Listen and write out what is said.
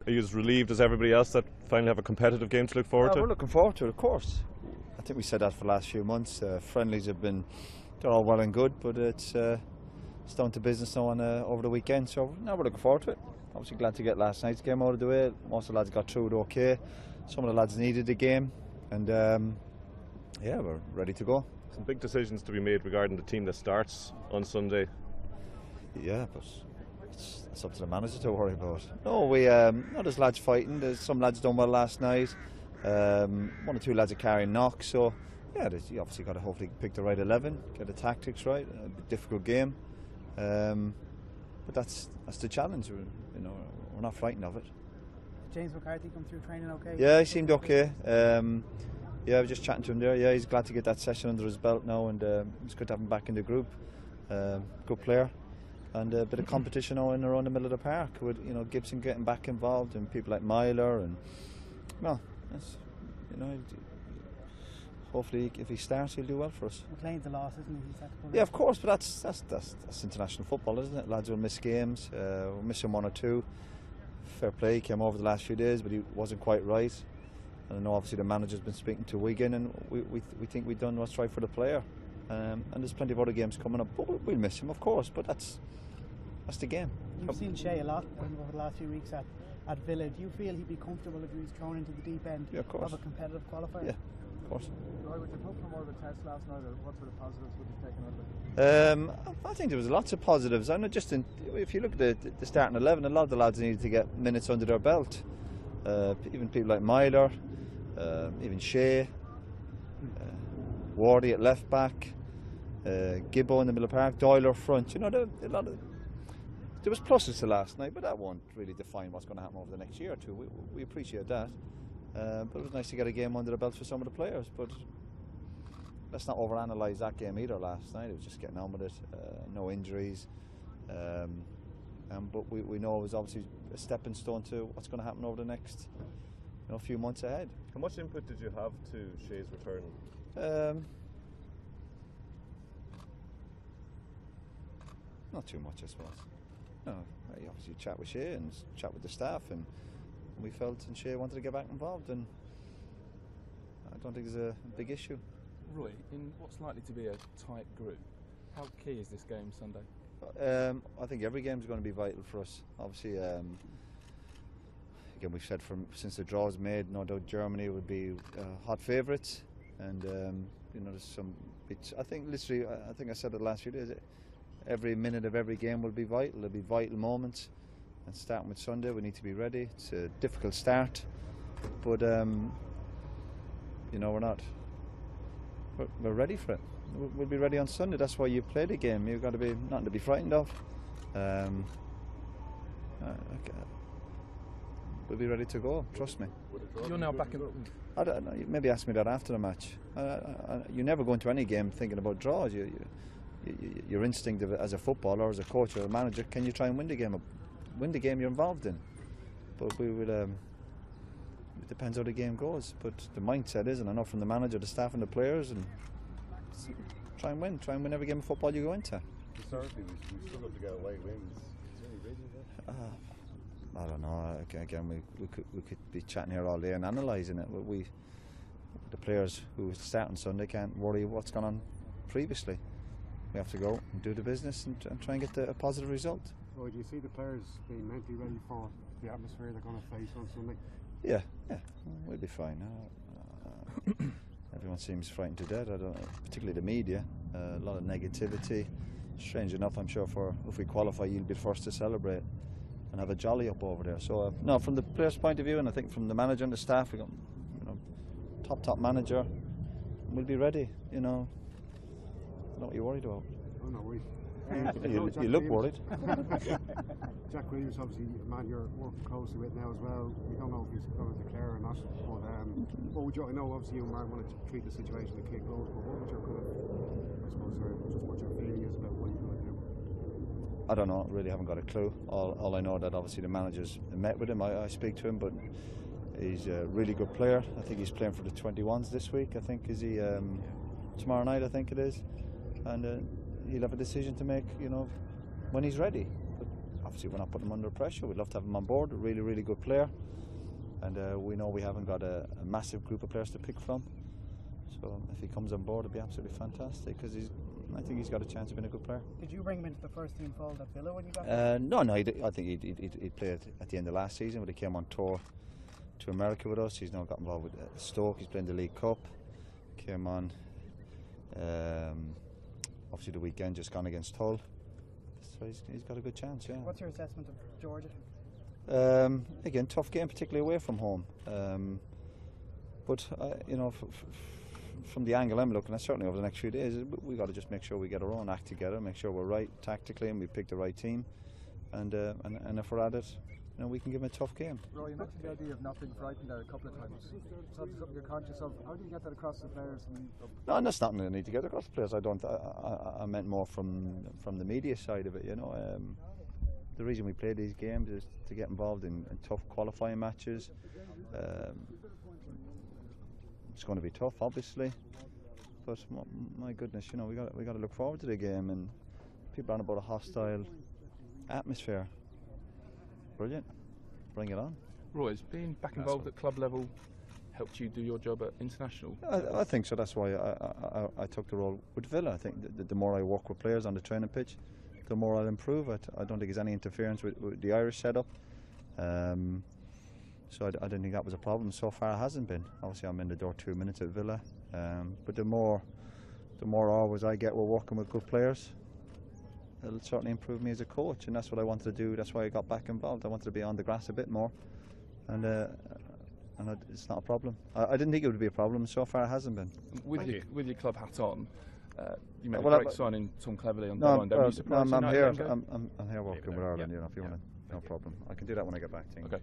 Are you as relieved as everybody else that finally have a competitive game to look forward to? We're looking forward to it, of course. I think we said that for the last few months. Friendlies have been, they're all well and good, but it's down to business now over the weekend. So now we're looking forward to it. Obviously glad to get last night's game out of the way. Most of the lads got through it okay. Some of the lads needed the game, and yeah, we're ready to go. Some big decisions to be made regarding the team that starts on Sunday. Yeah, but it's up to the manager to worry about. No, there's lads fighting. There's some lads done well last night. One or two lads are carrying knocks. So yeah, you obviously got to hopefully pick the right 11, get the tactics right. A difficult game, but that's the challenge. We're not frightened of it. James McCarthy come through training okay? Yeah, he seemed okay. Yeah, I was just chatting to him there. Yeah, he's glad to get that session under his belt now, and it's good to have him back in the group. Good player. And a bit of competition now in around the middle of the park with Gibson getting back involved and people like Myler and hopefully if he starts he'll do well for us. McLean's a loss, isn't he? Yeah, of course, but that's international football, isn't it? Lads will miss games. We'll miss him one or two. Fair play, he came over the last few days, but he wasn't quite right. And I know obviously the manager's been speaking to Wigan, and we think we've done what's right for the player. And there's plenty of other games coming up, but we'll miss him, of course. But that's the game. You've seen Shea a lot over the last few weeks at Villa. Do you feel he'd be comfortable if he was thrown into the deep end of a competitive qualifier? Yeah, of course. Roy, would you hope for more of a test last night, or what sort of positives would you take out of it? I think there was lots of positives. I know if you look at the starting 11, a lot of the lads needed to get minutes under their belt. Even people like Myler, even Shea, Wardy at left back, Gibbo in the middle of the park, Doyle up front. There was pluses to last night, but that won't really define what's going to happen over the next year or two. We appreciate that, but it was nice to get a game under the belt for some of the players. But let's not overanalyse that game either. Last night it was just getting on with it, no injuries, but we know it was obviously a stepping stone to what's going to happen over the next few months ahead. How much input did you have to Shea's return? Not too much, I suppose. No, I obviously chat with Shea and chat with the staff, and we felt and Shea wanted to get back involved, and I don't think there's a big issue. Roy, in what's likely to be a tight group, how key is this game Sunday? I think every game is going to be vital for us. Obviously, again, we've said since the draw was made, no doubt Germany would be hot favourites, and there's some. I think literally, I think I said it the last few days. Every minute of every game will be vital. There'll be vital moments, and starting with Sunday, we need to be ready. It's a difficult start, but we're ready for it. We'll be ready on Sunday. That's why you play the game. You've got to be nothing to be frightened of. We'll be ready to go. Trust me. You're now back in. I don't know. Maybe ask me that after the match. You never go into any game thinking about draws. Your instinct as a footballer, as a coach, or a manager, can you try and win the game? Win the game you're involved in. But we will. It depends how the game goes. But the mindset is, and I know from the manager, the staff, and the players, and try and win. Try and win every game of football you go into. Historically, we struggled to get away wins. Is there any reason for that? I don't know. Again, we could be chatting here all day and analysing it. The players who start on Sunday can't worry what's gone on previously. We have to go and do the business and try and get a positive result. Well, do you see the players being mentally ready for the atmosphere they're going to face on Sunday? Yeah, we'll be fine. Everyone seems frightened to death. Particularly the media. A lot of negativity. Strange enough, I'm sure if we qualify, you'll be the first to celebrate and have a jolly up over there. So no, from the players' point of view, and I think from the manager and the staff, we got top manager. We'll be ready. Not what you're worried about. Oh, no worries. You look worried. Jack Williams, obviously a man you're working closely with now as well. We don't know if he's going to declare or not, but what would you? I know obviously you might want to treat the situation the kid goes, but what would your kind of, I suppose, just what your feeling is about what he's going to do? I don't know. Really haven't got a clue. All I know that obviously the managers met with him. I speak to him, but he's a really good player. I think he's playing for the 21s this week. I think is he tomorrow night? I think it is. And he'll have a decision to make, when he's ready. But obviously we're not putting him under pressure. We'd love to have him on board. A really, really good player, and we know we haven't got a massive group of players to pick from. So if he comes on board, it'd be absolutely fantastic because I think he's got a chance of being a good player. Did you bring him into the first team fold at Villa when you got there? No, I think he'd played at the end of last season when he came on tour to America with us. He's now got involved with Stoke. He's playing the League Cup. Came on obviously the weekend just gone against Hull. So he's got a good chance, yeah. What's your assessment of Georgia? Again, tough game, particularly away from home. But you know, from the angle I'm looking at, certainly over the next few days, we've got to just make sure we get our own act together, make sure we're right tactically, and we pick the right team. And if we're at it, you know, we can give them a tough game. Roy, you mentioned the idea of not being frightened there a couple of times. Is that something you're conscious of? How do you get that across to the players? No, that's nothing I need to get across the players. I meant more from the media side of it. You know, the reason we play these games is to get involved in tough qualifying matches. It's going to be tough, obviously, but my goodness, you know, we got to look forward to the game, and people are on about a hostile atmosphere. Brilliant, bring it on. Roy, has being back involved at club level helped you do your job at international? I think so. That's why I took the role with Villa. I think the more I work with players on the training pitch, the more I'll improve. I don't think there's any interference with the Irish setup. So I didn't think that was a problem. So far it hasn't been. Obviously I'm in the door 2 minutes at Villa, but the more hours I get with working with good players, it'll certainly improve me as a coach, and that's what I wanted to do. That's why I got back involved. I wanted to be on the grass a bit more, and it's not a problem. I didn't think it would be a problem. So far it hasn't been. With your club hat on, you made a great signing Tom Cleverley on the line. Are you surprised? I'm here. I'm here working with Ireland. You know, if you want to, no problem. I can do that when I get back. Okay.